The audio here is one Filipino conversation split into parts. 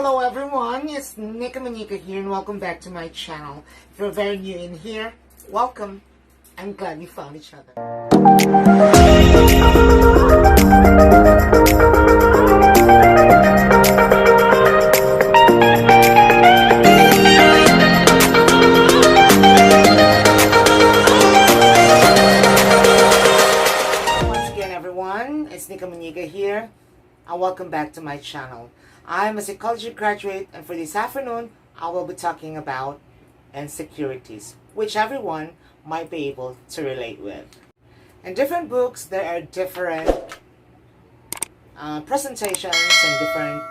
Hello everyone, it's Nika Manika here and welcome back to my channel. If you're very new in here, welcome. I'm glad we found each other. Once again everyone, it's Nika Manika here and welcome back to my channel. I'm a psychology graduate and for this afternoon, I will be talking about insecurities, which everyone might be able to relate with. In different books, there are different presentations and different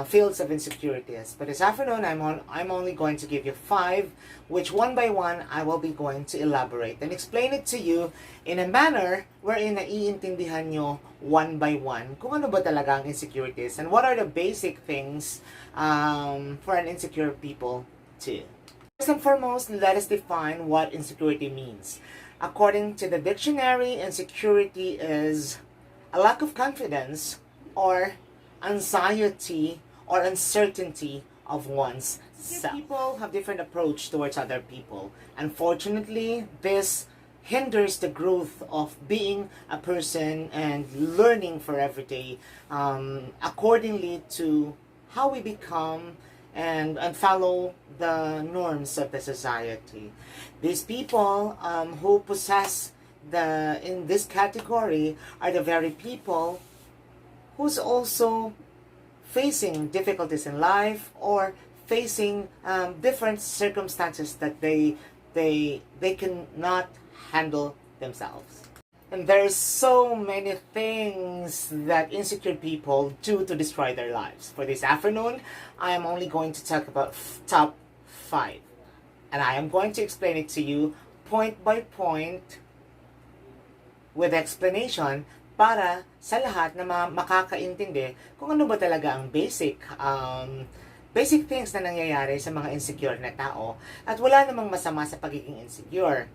fields of insecurities. But this afternoon, I'm only going to give you 5, which one by one I will be going to elaborate and explain it to you in a manner wherein naiintindihan nyo one by one kung ano ba talaga ang insecurities and what are the basic things for an insecure people to. First and foremost, let us define what insecurity means. According to the dictionary, insecurity is a lack of confidence or anxiety or uncertainty of one's self. People have different approach towards other people. Unfortunately, this hinders the growth of being a person and learning for every day accordingly to how we become and follow the norms of the society. These people who possess in this category are the very people who's also facing difficulties in life or facing different circumstances that they cannot handle themselves. And there's so many things that insecure people do to destroy their lives. For this afternoon, I am only going to talk about top 5. And I am going to explain it to you point by point with explanation para sa lahat na makakaintindi kung ano ba talaga ang basic things na nangyayari sa mga insecure na tao. At wala namang masama sa pagiging insecure.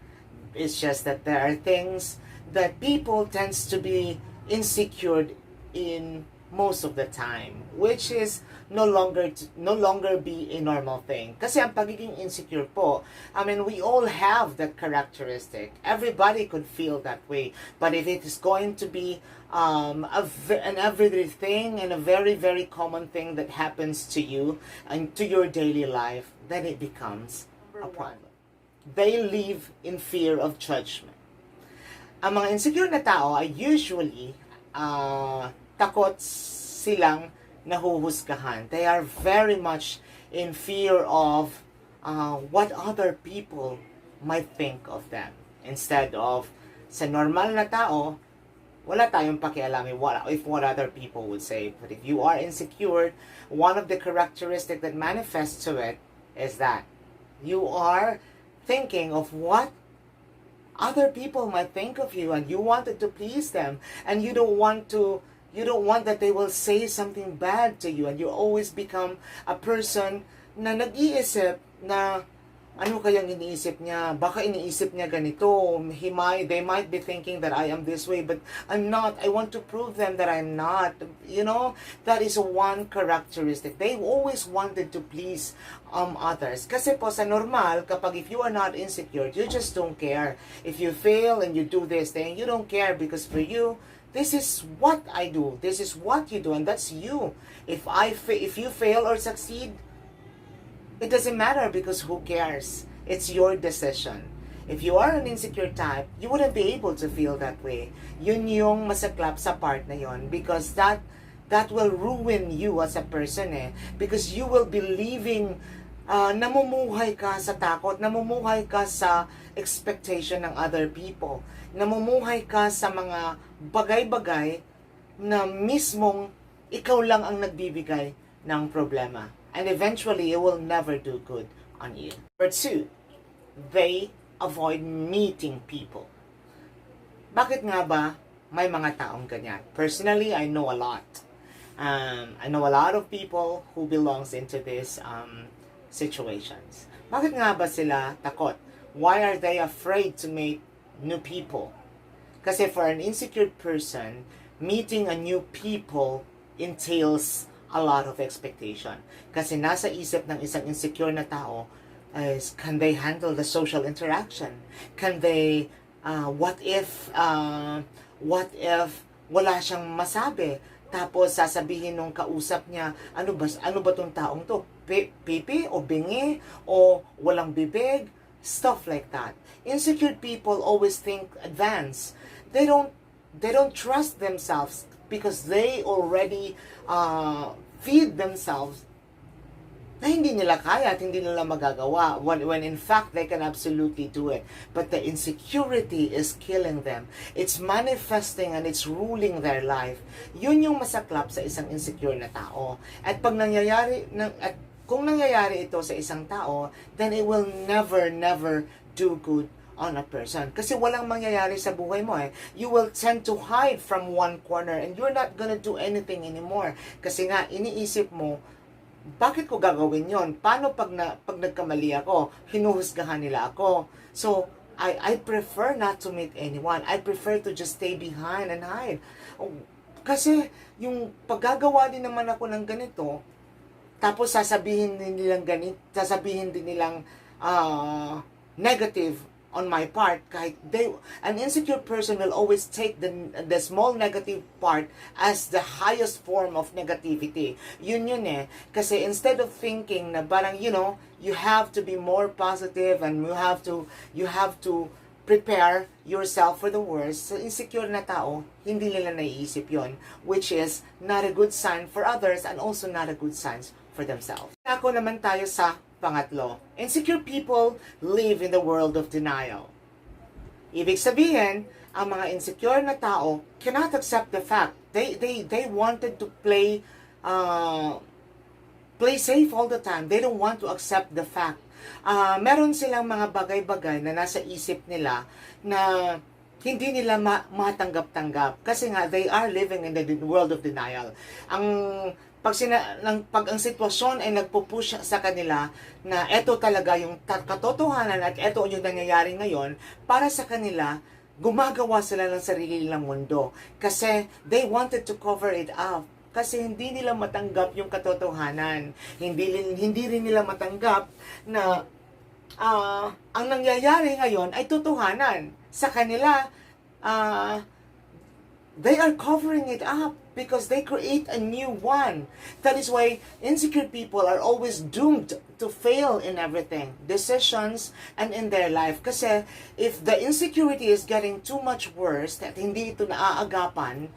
It's just that there are things that people tends to be insecure in most of the time, which is no longer be a normal thing. Kasi ang pagiging insecure po, I mean, we all have that characteristic. Everybody could feel that way. But if it is going to be an everyday thing and a very, very common thing that happens to you and to your daily life, then it becomes a problem. They live in fear of judgment. Ang mga insecure na tao ay usually takot silang nahuhusgahan. They are very much in fear of what other people might think of them. Instead of sa normal na tao, wala tayong pakialam if what other people would say. But if you are insecure, one of the characteristics that manifests to it is that you are thinking of what other people might think of you and you wanted to please them and you don't want that they will say something bad to you and you always become a person na nag-iisip na ano kayang iniisip niya, baka iniisip niya ganito, they might be thinking that I am this way but I'm not. I want to prove them that I'm not. You know, that is one characteristic. They always wanted to please others. Kasi po sa normal, kapag if you are not insecure, you just don't care. If you fail and you do this thing, you don't care because for you, this is what I do. This is what you do, and that's you. If you fail or succeed, it doesn't matter because who cares? It's your decision. If you are an insecure type, you wouldn't be able to feel that way. Yun yung masaklap sa part na yun because that will ruin you as a person because you will be living namumuhay ka sa takot, namumuhay ka sa expectation ng other people, namumuhay ka sa mga bagay-bagay na mismong ikaw lang ang nagbibigay ng problema. And eventually, it will never do good on you. Number 2, they avoid meeting people. Bakit nga ba may mga taong ganyan? Personally, I know a lot. I know a lot of people who belongs into these situations. Bakit nga ba sila takot? Why are they afraid to meet new people? Kasi for an insecure person, meeting a new people entails a lot of expectation. Kasi nasa isip ng isang insecure na tao is, can they handle the social interaction? Can they, what if wala siyang masabi? Tapos sasabihin nung kausap niya, ano ba tong taong to? Pipi o bingi o walang bibig? Stuff like that. Insecure people always think advance. They don't trust themselves because they already feed themselves na hindi nila kaya at hindi nila magagawa when in fact they can absolutely do it. But the insecurity is killing them. It's manifesting and it's ruling their life. Yun yung masaklap sa isang insecure na tao. At pag kung nangyayari ito sa isang tao, then it will never do good on a person. Kasi walang mangyayari sa buhay mo eh. You will tend to hide from one corner and you're not gonna do anything anymore. Kasi nga, iniisip mo, bakit ko gagawin yon? Paano pag nagkamali ako? Hinuhusgahan nila ako. So, I prefer not to meet anyone. I prefer to just stay behind and hide. Kasi, yung paggagawa din naman ako ng ganito, tapos sasabihin din nilang negative on my part, kahit an insecure person will always take the small negative part as the highest form of negativity. Yun eh. Kasi instead of thinking na parang, you have to be more positive and you have to prepare yourself for the worst. Sa insecure na tao, hindi nila naiisip yon, which is not a good sign for others and also not a good sign for themselves. Ako naman tayo sa pangatlo. Insecure people live in the world of denial. Ibig sabihin, ang mga insecure na tao cannot accept the fact. They wanted to play safe all the time. They don't want to accept the fact. Meron silang mga bagay-bagay na nasa isip nila na hindi nila matanggap-tanggap. Kasi nga, they are living in the world of denial. Pag ang sitwasyon ay nagpo-push sa kanila na eto talaga yung katotohanan at eto yung nangyayari ngayon, para sa kanila, gumagawa sila ng sarili nilang mundo. Kasi they wanted to cover it up. Kasi hindi nila matanggap yung katotohanan. Hindi rin nila matanggap na ang nangyayari ngayon ay totohanan. Sa kanila, they are covering it up because they create a new one. That is why insecure people are always doomed to fail in everything, decisions, and in their life. Kasi if the insecurity is getting too much worse at hindi ito naaagapan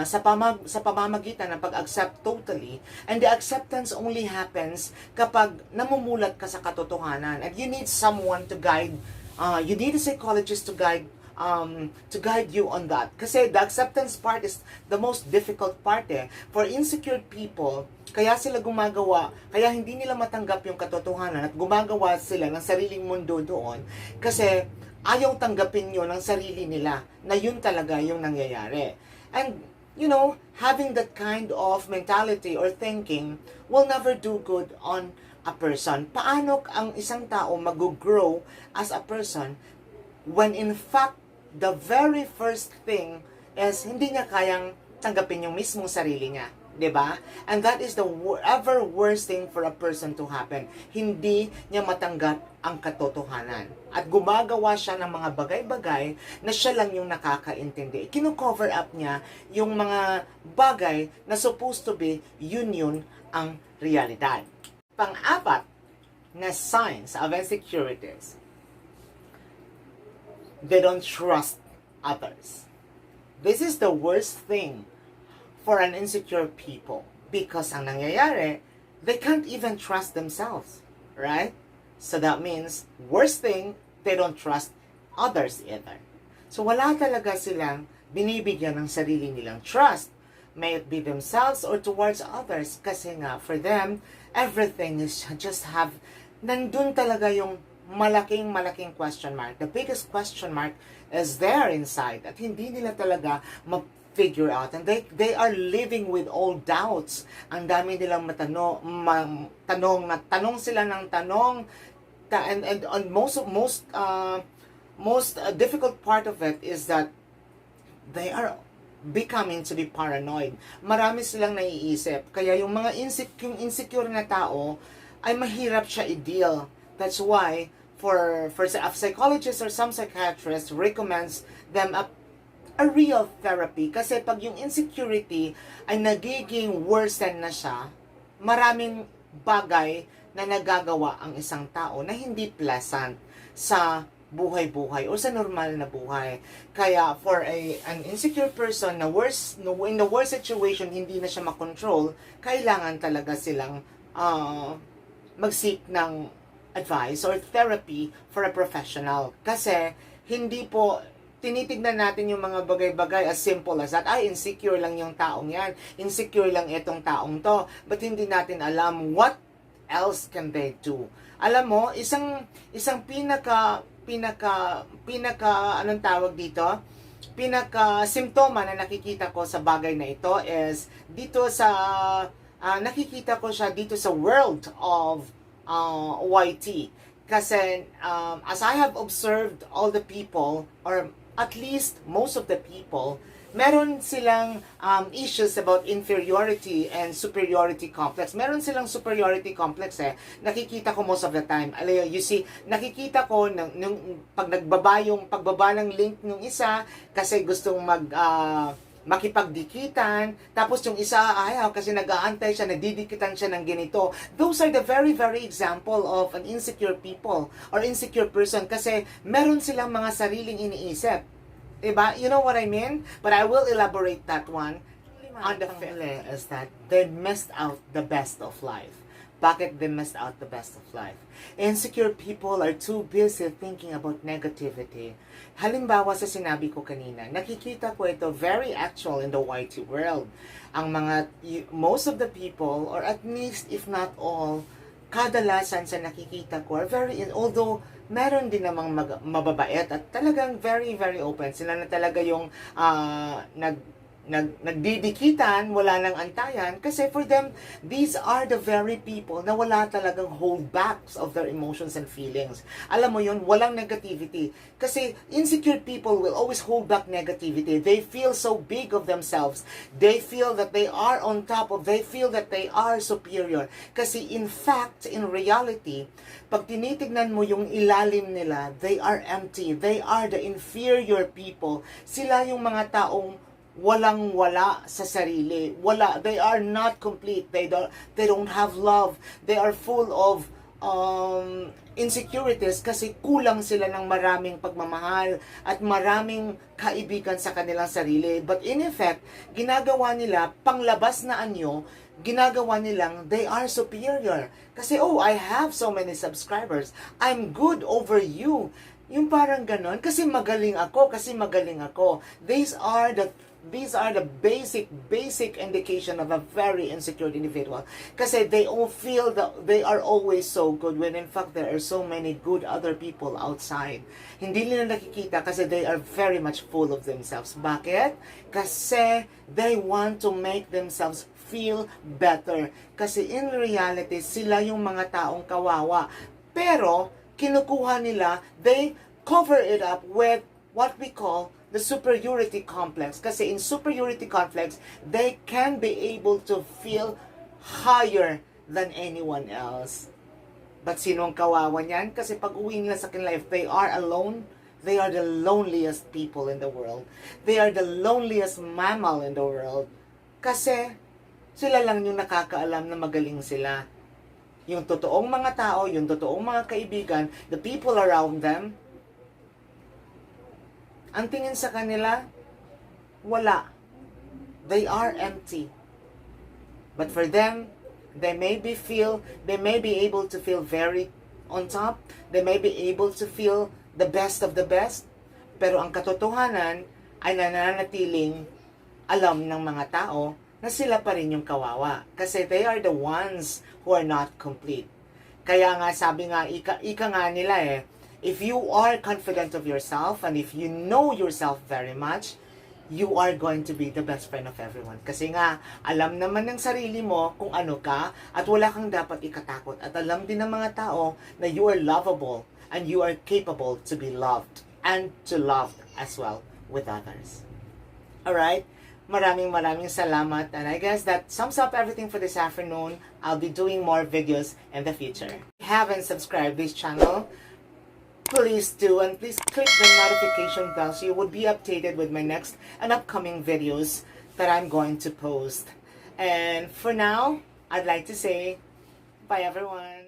sa pamamagitan ng pag-accept totally, and the acceptance only happens kapag namumulat ka sa katotohanan, and you need someone to guide, you need a psychologist to guide you on that. Kasi the acceptance part is the most difficult part eh. For insecure people, kaya sila gumagawa, kaya hindi nila matanggap yung katotohanan at gumagawa sila ng sariling mundo doon kasi ayaw tanggapin yun ng sarili nila na yun talaga yung nangyayari. And, having that kind of mentality or thinking will never do good on a person. Paano ang isang tao mag-grow as a person when in fact the very first thing is hindi niya kayang tanggapin yung mismong sarili niya, 'di ba? And that is the ever worst thing for a person to happen. Hindi niya matanggap ang katotohanan. At gumagawa siya ng mga bagay-bagay na siya lang yung nakakaintindi. Kino-cover up niya yung mga bagay na supposed to be yun ang realidad. Pang-apat na signs of insecurities, they don't trust others. This is the worst thing for an insecure people because ang nangyayari, they can't even trust themselves, right? So that means, worst thing, they don't trust others either. So wala talaga silang binibigyan ng sarili nilang trust, may it be themselves or towards others, kasi nga, for them, everything is nandun talaga yung malaking question mark. The biggest question mark is there inside at hindi nila talaga ma-figure out. And they are living with all doubts. Ang dami nilang tanong sila ng tanong. And most difficult part of it is that they are becoming to be paranoid. Marami silang naiisip. Kaya yung mga insecure na tao ay mahirap siya i-deal. That's why for a psychologist or some psychiatrist recommends them a real therapy. Kasi pag yung insecurity ay nagiging worsen na siya, maraming bagay na nagagawa ang isang tao na hindi pleasant sa buhay-buhay o sa normal na buhay. Kaya for an insecure person na in the worst situation, hindi na siya makontrol, kailangan talaga silang mag-seek ng advice or therapy for a professional. Kasi hindi po tinitignan natin yung mga bagay-bagay as simple as that. Ay, insecure lang yung taong yan. Insecure lang itong taong to. But hindi natin alam what else can they do. Alam mo, isang anong tawag dito? Pinaka-simptoma na nakikita ko sa bagay na ito is dito sa nakikita ko siya dito sa world of YT. Kasi as I have observed all the people, or at least most of the people, meron silang issues about inferiority and superiority complex. Meron silang superiority complex Nakikita ko most of the time. You see, nakikita ko nung pagbaba ng link ng isa kasi gustong makipagdikitan, tapos yung isa ayaw kasi nag-aantay siya, nagdidikitan siya ng ganito. Those are the very, very example of an insecure people or insecure person kasi meron silang mga sariling iniisip. Diba? You know what I mean? But I will elaborate that one. On the fifth is that they missed out the best of life. Bakit they missed out the best of life? Insecure people are too busy thinking about negativity. Halimbawa sa sinabi ko kanina, nakikita ko ito very actual in the YT world. Most of the people, or at least if not all, kadalasan sa nakikita ko are although meron din namang mababait at talagang very, very open. Sila na talaga yung nagdidikitan, wala nang antayan, kasi for them, these are the very people na wala talagang holdbacks of their emotions and feelings. Alam mo yun, walang negativity. Kasi insecure people will always hold back negativity. They feel so big of themselves. They feel that they are on top of, they feel that they are superior. Kasi in fact, in reality, pag tinitignan mo yung ilalim nila, they are empty. They are the inferior people. Sila yung mga taong walang-wala sa sarili. Wala. They are not complete. They don't have love. They are full of insecurities kasi kulang sila ng maraming pagmamahal at maraming kaibigan sa kanilang sarili. But in effect, ginagawa nila, panglabas na anyo, ginagawa nilang they are superior. Kasi, I have so many subscribers. I'm good over you. Yung parang ganon. Kasi magaling ako. These are the basic indication of a very insecure individual. Kasi they all feel that they are always so good when in fact there are so many good other people outside. Hindi nila nakikita kasi they are very much full of themselves. Bakit? Kasi they want to make themselves feel better. Kasi in reality, sila yung mga taong kawawa. Pero, kinukuha nila, they cover it up with what we call the superiority complex. Kasi in superiority complex, they can be able to feel higher than anyone else. But sinong kawawa niyan? Kasi pag uwi nila sa kanila, if they are alone, they are the loneliest people in the world. They are the loneliest mammal in the world. Kasi sila lang yung nakakaalam na magaling sila. Yung totoong mga tao, yung totoong mga kaibigan, the people around them, ang tingin sa kanila, wala. They are empty. But for them, they may be able to feel very on top. They may be able to feel the best of the best. Pero ang katotohanan ay nananatiling alam ng mga tao na sila pa rin yung kawawa. Kasi they are the ones who are not complete. Kaya nga, sabi nga, ika nga nila if you are confident of yourself and if you know yourself very much, you are going to be the best friend of everyone. Kasi nga, alam naman ng sarili mo kung ano ka at wala kang dapat ikatakot. At alam din ng mga tao na you are lovable and you are capable to be loved and to love as well with others. Alright? Maraming salamat, and I guess that sums up everything for this afternoon. I'll be doing more videos in the future. If you haven't subscribed this channel, please do, and please click the notification bell so you would be updated with my next and upcoming videos that I'm going to post. And for now, I'd like to say bye everyone.